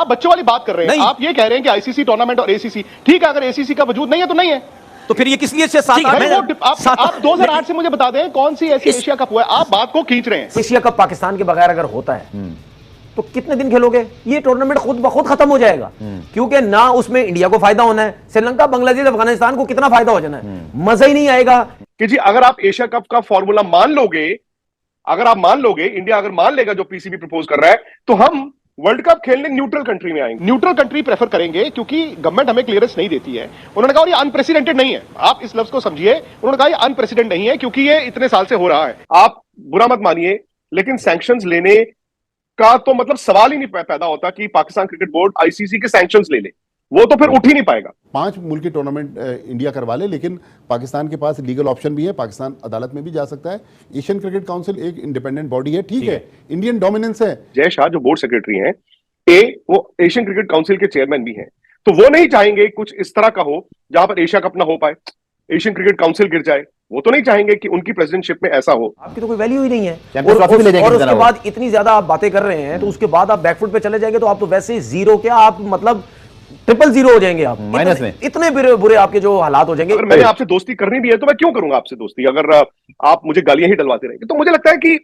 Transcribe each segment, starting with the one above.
आप बच्चों वाली बात कर रहे हैं। आप ये कह रहे हैं कि आईसीसी टूर्नामेंट और एसीसी, ठीक है, अगर एसीसी का वजूद नहीं है तो नहीं है, तो फिर ये किस लिए आप 2008 से मुझे बता दें कौन सी ऐसी एशिया कप हुआ है, आप बात को खींच रहे हैं। एशिया कप पाकिस्तान के बगैर अगर होता है तो कितने दिन खेलोगे? ये टूर्नामेंट खुद ब खुद खत्म हो जाएगा, क्योंकि ना उसमें इंडिया को फायदा होना है, श्रीलंका, बांग्लादेश, अफगानिस्तान को कितना फायदा हो जाना है, मजा ही नहीं आएगा। कि जी अगर आप एशिया कप का फॉर्मूला मान लोगे, इंडिया अगर मान लेगा जो पीसीबी प्रपोज कर रहा है, तो हम वर्ल्ड कप खेलने न्यूट्रल कंट्री में आएंगे। न्यूट्रल कंट्री प्रेफर करेंगे क्योंकि गवर्नमेंट हमें क्लियरेंस नहीं देती है। उन्होंने कहा ये अनप्रेसिडेंटेड नहीं है, आप इस लफ्ज को समझिए। उन्होंने कहा ये अनप्रेसिडेंटेड नहीं है क्योंकि ये इतने साल से हो रहा है। आप बुरा मत मानिए, लेकिन सैंक्शंस लेने का तो मतलब सवाल ही नहीं पैदा होता कि पाकिस्तान क्रिकेट बोर्ड आईसीसी के सैंक्शंस ले ले, वो तो फिर उठ ही नहीं पाएगा। 5 मुल्की टूर्नामेंट इंडिया करवा ले, लेकिन पाकिस्तान के पास लीगल ऑप्शन भी है, पाकिस्तान अदालत में भी जा सकता है। एशियन क्रिकेट काउंसिल एक इंडिपेंडेंट बॉडी है, ठीक है, इंडियन डोमिनेंस है। जय शाह जो बोर्ड सेक्रेटरी हैं, वो एशियन क्रिकेट काउंसिल के चेयरमैन भी हैं, तो वो नहीं चाहेंगे कुछ इस तरह का हो जहां पर एशिया कप ना हो पाए, एशियन क्रिकेट काउंसिल गिर जाए। वो तो नहीं चाहेंगे कि उनकी प्रेसिडेंटशिप में ऐसा हो। आपकी तो कोई वैल्यू ही नहीं है, और उसके बाद इतनी ज्यादा आप बातें कर रहे हैं, तो उसके बाद आप बैकफुट पे चले जाएंगे तो आप तो वैसे ही जीरो, क्या आप मतलब 000 हो जाएंगे, आप माइनस में। इतने बुरे आपके जो हालात हो जाएंगे। अगर मैंने आपसे दोस्ती करनी भी है तो मैं क्यों करूंगा आपसे दोस्ती, अगर आप मुझे गालियां ही डलवाते रहेंगे। तो मुझे लगता है कि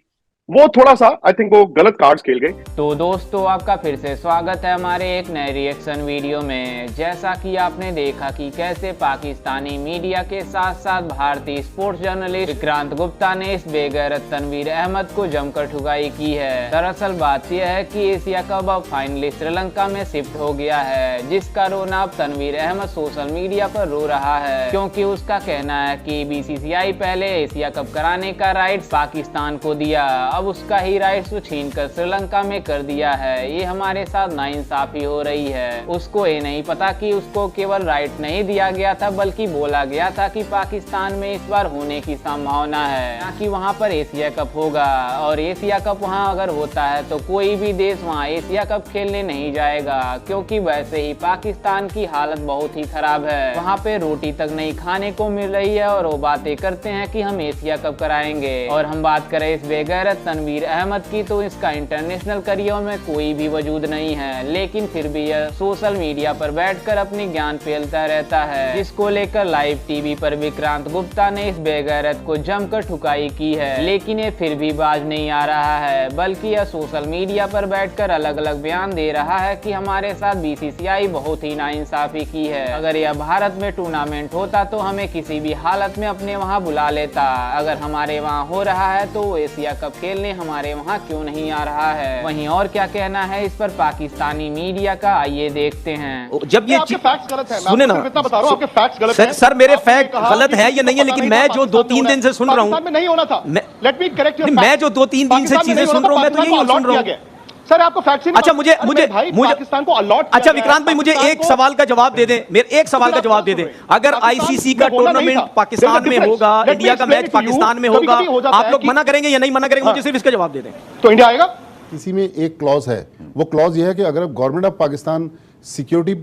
वो थोड़ा सा आई थिंक वो गलत कार्ड्स खेल गए। तो दोस्तों आपका फिर से स्वागत है हमारे एक नए रिएक्शन वीडियो में। जैसा कि आपने देखा कि कैसे पाकिस्तानी मीडिया के साथ साथ भारतीय स्पोर्ट्स जर्नलिस्ट विक्रांत गुप्ता ने इस बेगैरत तनवीर अहमद को जमकर ठुकाई की है। दरअसल बात यह है कि एशिया कप अब फाइनली श्रीलंका में शिफ्ट हो गया है, जिसका रोना अब तनवीर अहमद सोशल मीडिया पर रो रहा है, क्योंकि उसका कहना है कि बीसीसीआई पहले एशिया कप कराने का राइट्स पाकिस्तान को दिया, अब उसका ही राइट्स छीन कर श्रीलंका में कर दिया है। ये हमारे साथ नाइंसाफी हो रही है। उसको ये नहीं पता कि उसको केवल राइट नहीं दिया गया था, बल्कि बोला गया था कि पाकिस्तान में इस बार होने की संभावना है, ना कि वहाँ पर एशिया कप होगा। और एशिया कप वहाँ अगर होता है तो कोई भी देश वहाँ एशिया कप खेलने नहीं जाएगा, क्योंकि वैसे ही पाकिस्तान की हालत बहुत ही खराब है। वहाँ पे रोटी तक नहीं खाने को मिल रही है, और वो बातें करते हैं कि हम एशिया कप कराएंगे। और हम बात करें इस बेगैरत तनवीर अहमद की, तो इसका इंटरनेशनल करियर में कोई भी वजूद नहीं है, लेकिन फिर भी यह सोशल मीडिया पर बैठकर अपनी ज्ञान फैलता रहता है, जिसको लेकर लाइव टीवी पर विक्रांत गुप्ता ने इस बेगैरत को जमकर ठुकाई की है। लेकिन ये फिर भी बाज नहीं आ रहा है, बल्कि यह सोशल मीडिया पर बैठकर अलग अलग बयान दे रहा है कि हमारे साथ बीसीसीआई बहुत ही नाइंसाफी की है। अगर यह भारत में टूर्नामेंट होता तो हमें किसी भी हालत में अपने वहाँ बुला लेता। अगर हमारे वहाँ हो रहा है तो वो एशिया कप खेलने हमारे वहाँ क्यों नहीं आ रहा है। वहीं और क्या कहना है इस पर पाकिस्तानी मीडिया का, आइए देखते हैं। जब ये फैक्ट्स गलत है, सुने ना, बता रहा हूं आपके फैक्ट्स गलत हैं। सर मेरे फैक्ट गलत है या नहीं है, लेकिन मैं जो 2-3 दिन से सुन रहा हूँ, में नहीं होना था। लेट मी करेक्ट योर, मैं जो 2-3 दिन से चीजें सुन रहा हूँ, मैं तो यही सुन रहा हूँ। सर आपको फैक्ट्स ही अच्छा मुझे पाकिस्तान को अलॉट। अच्छा विक्रांत भाई, मुझे एक सवाल का जवाब दे दें, मेरे एक सवाल का जवाब दे दें। अगर आईसीसी का टूर्नामेंट पाकिस्तान में होगा, इंडिया का मैच पाकिस्तान में होगा, आप लोग मना करेंगे या नहीं मना करेंगे? मुझे सिर्फ इसका जवाब दे दें। तो इंडिया आएगा। किसी में एक क्लॉज है, वो क्लॉज ये है कि अगर गवर्नमेंट ऑफ पाकिस्तान सिक्योरिटी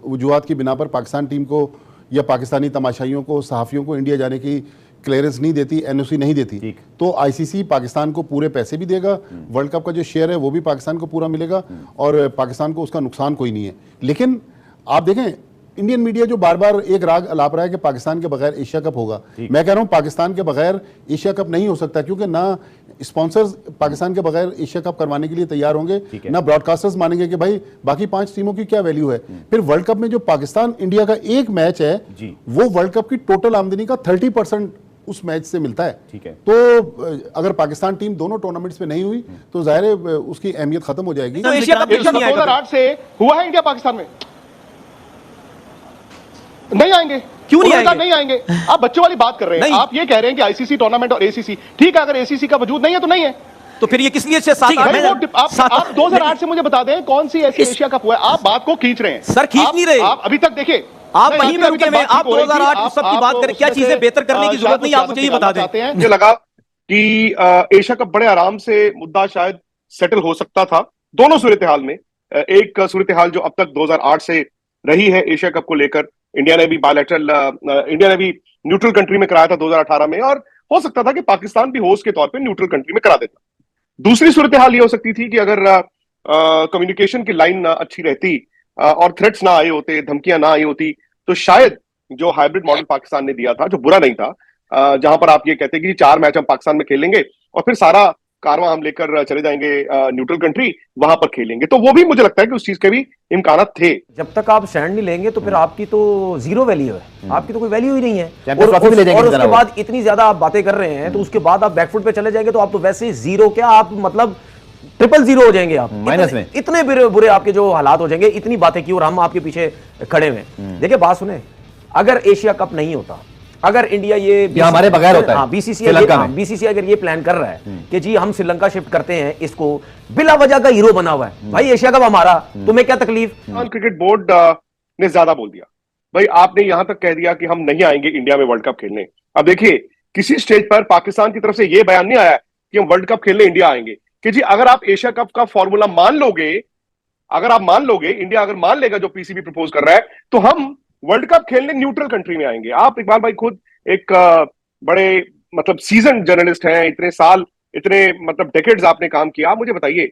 वजूहात की बिना पर पाकिस्तान टीम को या पाकिस्तानी तमाशाइयों को, सहाफ़ियों को इंडिया जाने की क्लियरेंस नहीं देती, एनओसी नहीं देती, तो आईसीसी पाकिस्तान को पूरे पैसे भी देगा, वर्ल्ड कप का जो शेयर है वो भी पाकिस्तान को पूरा मिलेगा, और पाकिस्तान को उसका नुकसान कोई नहीं है। लेकिन आप देखें, इंडियन मीडिया जो बार बार एक राग अलाप रहा है कि पाकिस्तान के बगैर एशिया कप होगा, मैं कह रहा हूं पाकिस्तान के बगैर एशिया कप नहीं हो सकता, क्योंकि ना स्पॉन्सर्स पाकिस्तान के बगैर एशिया कप करवाने के लिए तैयार होंगे, ना ब्रॉडकास्टर्स मानेंगे कि भाई बाकी 5 टीमों की क्या वैल्यू है। फिर वर्ल्ड कप में जो पाकिस्तान इंडिया का एक मैच है, वो वर्ल्ड कप की टोटल आमदनी का 30% उस मैच से मिलता है। ठीक है, तो अगर पाकिस्तान टीम दोनों टूर्नामेंट्स में नहीं हुई तो जाहिर है उसकी अहमियत खत्म हो जाएगी। तो एशिया कप 2008 से हुआ है इंडिया पाकिस्तान में, नहीं आएंगे। क्यों नहीं आएंगे? नहीं आएंगे। आप बच्चों वाली बात कर रहे हैं। आप ये कह रहे हैं कि आईसीसी टूर्नामेंट और एसीसी, ठीक है, अगर एसीसी का वजूद नहीं है तो नहीं है, तो फिर ये किस लिए आप 2008 से मुझे बता दें कौन सी ऐसी एशिया कप हुआ है, आप बात को खींच रहे हैं। सर खींच नहीं रहे, आप अभी तक देखिए, आप वहीं पे रुके हुए, आप 2008 उस सब की बात करें, क्या चीजें बेहतर करने की जरूरत नहीं, आप मुझे ये बता दें। मुझे लगा कि एशिया कप बड़े आराम से मुद्दा शायद सेटल हो सकता था दोनों सूरत हाल में। एक सूरत हाल जो अब तक 2008 से रही है एशिया कप को लेकर, इंडिया ने भी बायलैटरल, इंडिया ने भी न्यूट्रल कंट्री में कराया था 2018 में, और हो सकता था कि पाकिस्तान भी होस्ट के तौर पे न्यूट्रल कंट्री में करा देता। दूसरी सूरत हाल ये हो सकती थी कि अगर कम्युनिकेशन की लाइन ना अच्छी रहती और थ्रेट्स ना आए होते, धमकियां ना आई होती, तो शायद जो हाइब्रिड मॉडल पाकिस्तान ने दिया था, जो बुरा नहीं था, जहां पर आप ये कहते हैं कि 4 मैच हम पाकिस्तान में खेलेंगे और फिर सारा कारवां हम लेकर चले जाएंगे न्यूट्रल कंट्री, वहां पर खेलेंगे, तो वो भी मुझे लगता है कि उस चीज के भी इम्कान थे। जब तक आप स्टैंड नहीं लेंगे तो फिर आपकी तो जीरो वैल्यू है, आपकी तो कोई वैल्यू ही नहीं है। और उसके बाद इतनी ज्यादा आप बातें कर रहे हैं, तो उसके बाद आप बैकफुट पे चले जाएंगे तो आप तो वैसे ही जीरो, क्या आप मतलब ट्रिपल जीरो हो जाएंगे, आप माइनस में। इतने बुरे आपके जो हालात हो जाएंगे, इतनी बातें की और हम आपके पीछे खड़े हुए। देखिए बात सुने, अगर एशिया कप नहीं होता, अगर इंडिया ये हमारे बगैर होता है, बीसीसीआई अगर ये प्लान कर रहा है कि जी हम श्रीलंका शिफ्ट करते हैं, इसको बिला वजह का हीरो बना हुआ है, भाई एशिया कप हमारा, तुम्हें क्या तकलीफ? क्रिकेट बोर्ड ने ज्यादा बोल दिया भाई, आपने यहां तक कह दिया कि हम नहीं आएंगे इंडिया में वर्ल्ड कप खेलने। अब देखिए किसी स्टेज पर पाकिस्तान की तरफ से यह बयान नहीं आया कि हम वर्ल्ड कप खेलने इंडिया आएंगे, कि जी अगर आप एशिया कप का फॉर्मूला मान लोगे, अगर आप मान लोगे, इंडिया अगर मान लेगा जो पीसीबी प्रपोज कर रहा है, तो हम वर्ल्ड कप खेलने न्यूट्रल कंट्री में आएंगे। आप इकबाल भाई खुद एक बड़े मतलब सीजन जर्नलिस्ट हैं, इतने साल, इतने मतलब डेकेड्स आपने काम किया, आप मुझे बताइए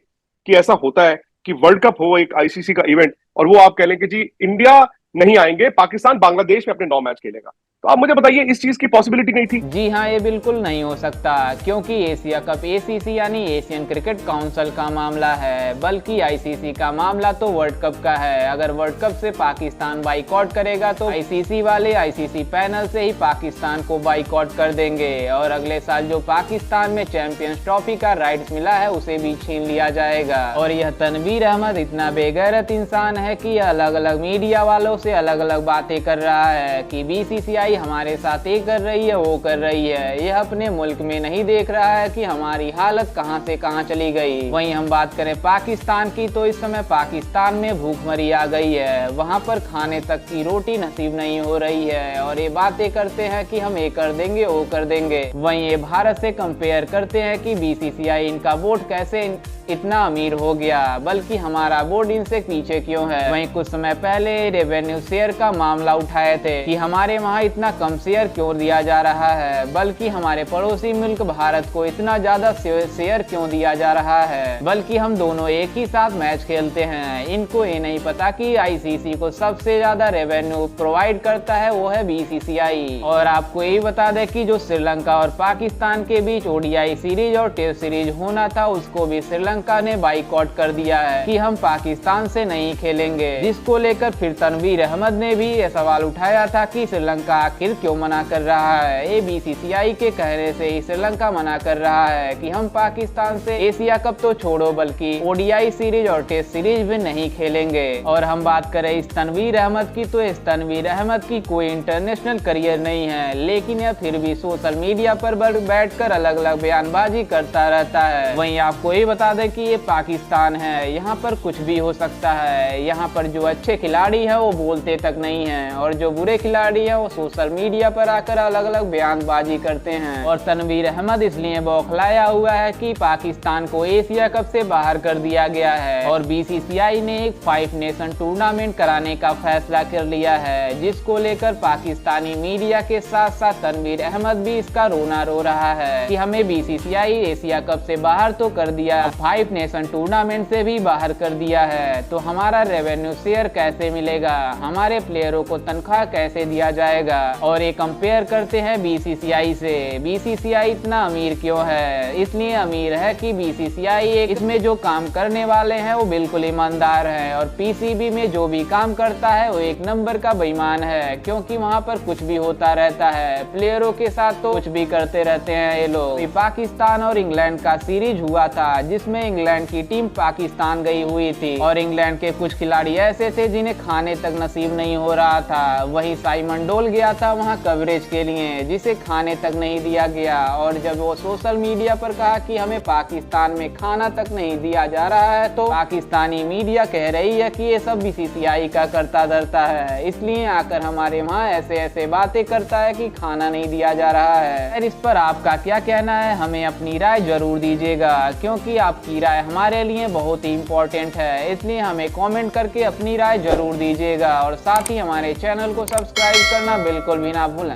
कि ऐसा होता है कि वर्ल्ड कप हो, एक आईसीसी का इवेंट, और वो आप कह लें कि जी इंडिया नहीं आएंगे, पाकिस्तान बांग्लादेश में अपने 9 मैच खेलेगा, तो आप मुझे बताइए इस चीज की पॉसिबिलिटी नहीं थी? जी हाँ, ये बिल्कुल नहीं हो सकता, क्योंकि एशिया कप एसीसी यानी एशियन क्रिकेट काउंसिल का मामला है, बल्कि आईसीसी का मामला तो वर्ल्ड कप का है। अगर वर्ल्ड कप से पाकिस्तान बाइकआउट करेगा तो आईसीसी वाले आईसीसी पैनल से ही पाकिस्तान को बाइकआउट कर देंगे, और अगले साल जो पाकिस्तान में चैंपियंस ट्रॉफी का राइट्स मिला है उसे भी छीन लिया जाएगा। और यह तनवीर अहमद इतना बेगैरत इंसान है कि अलग अलग मीडिया वालों से अलग अलग बातें कर रहा है कि बीसीसीआई हमारे साथ ये कर रही है, वो कर रही है। यह अपने मुल्क में नहीं देख रहा है कि हमारी हालत कहां से कहां चली गई। वहीं हम बात करें पाकिस्तान की, तो इस समय पाकिस्तान में भूखमरी आ गई है, वहां पर खाने तक की रोटी नसीब नहीं हो रही है, और ये बातें करते हैं कि हम ये कर देंगे, वो कर देंगे। वहीं ये भारत से कंपेयर करते हैं कि बीसीसीआई इनका बोर्ड कैसे इतना अमीर हो गया, बल्कि हमारा बोर्ड इनसे पीछे क्यों है। वहीं कुछ समय पहले रेवेन्यू शेयर का मामला उठाए थे कि हमारे वहां इतना कम शेयर क्यों दिया जा रहा है, बल्कि हमारे पड़ोसी मुल्क भारत को इतना ज्यादा शेयर क्यों दिया जा रहा है, बल्कि हम दोनों एक ही साथ मैच खेलते हैं। इनको ये नहीं पता कि आईसीसी को सबसे ज्यादा रेवेन्यू प्रोवाइड करता है वो है बीसीसीआई। और आपको यही बता दें कि जो श्रीलंका और पाकिस्तान के बीच ओडीआई सीरीज और टेस्ट सीरीज होना था, उसको भी श्रीलंका ने बाइकआउट कर दिया है कि हम पाकिस्तान से नहीं खेलेंगे, जिसको लेकर फिर तनवीर अहमद ने भी ये सवाल उठाया था कि श्रीलंका आखिर क्यों मना कर रहा है। ये बीसीसीआई के कहने से ही श्रीलंका मना कर रहा है कि हम पाकिस्तान से एशिया कप तो छोड़ो बल्कि ओडीआई सीरीज और टेस्ट सीरीज भी नहीं खेलेंगे। और हम बात करें इस तनवीर अहमद की, तो इस तनवीर अहमद की कोई इंटरनेशनल करियर नहीं है, लेकिन यह फिर भी सोशल मीडिया पर बैठकर अलग अलग बयानबाजी करता रहता है। वहीं आपको ये बता दें कि ये पाकिस्तान है, यहाँ पर कुछ भी हो सकता है। यहाँ पर जो अच्छे खिलाड़ी है वो बोलते तक नहीं है, और जो बुरे खिलाड़ी है वो सोशल मीडिया पर आकर अलग अलग बयानबाजी करते हैं। और तनवीर अहमद इसलिए बौखलाया हुआ है कि पाकिस्तान को एशिया कप से बाहर कर दिया गया है, और बीसीसीआई ने एक 5 नेशन टूर्नामेंट कराने का फैसला कर लिया है, जिसको लेकर पाकिस्तानी मीडिया के साथ साथ तनवीर अहमद भी इसका रोना रो रहा है कि हमें बीसीसीआई एशिया कप से बाहर तो कर दिया, 5 नेशन टूर्नामेंट से भी बाहर कर दिया है, तो हमारा रेवेन्यू शेयर कैसे मिलेगा, हमारे प्लेयरों को तनख्वाह कैसे दिया जाएगा। और ये कंपेयर करते हैं बीसीसीआई से। बीसीसीआई इतना अमीर क्यों है? इसलिए अमीर है कि बीसीसीआई इसमें जो काम करने वाले हैं वो बिल्कुल ईमानदार हैं, और पीसीबी में जो भी काम करता है वो एक नंबर का बेईमान है, क्योंकि वहाँ पर कुछ भी होता रहता है, प्लेयरों के साथ तो कुछ भी करते रहते हैं ये लोग। पाकिस्तान और इंग्लैंड का सीरीज हुआ था जिसमें इंग्लैंड की टीम पाकिस्तान गई हुई थी, और इंग्लैंड के कुछ खिलाड़ी ऐसे थे जिन्हें खाने तक नसीब नहीं हो रहा था। वही साइमन डोल गया था वहां कवरेज के लिए, जिसे खाने तक नहीं दिया गया, और जब वो सोशल मीडिया पर कहा कि हमें पाकिस्तान में खाना तक नहीं दिया जा रहा है, तो पाकिस्तानी मीडिया कह रही है कि ये सब बीसीसीआई का करता धरता है, इसलिए आकर हमारे वहाँ ऐसे ऐसे बातें करता है कि खाना नहीं दिया जा रहा है। इस पर आपका क्या कहना है? हमें अपनी राय जरूर दीजिएगा, क्योंकि आपकी राय हमारे लिए बहुत ही इम्पोर्टेंट है, इसलिए हमें कमेंट करके अपनी राय जरूर दीजिएगा, और साथ ही हमारे चैनल को सब्सक्राइब करना बिल्कुल भी ना भूलें।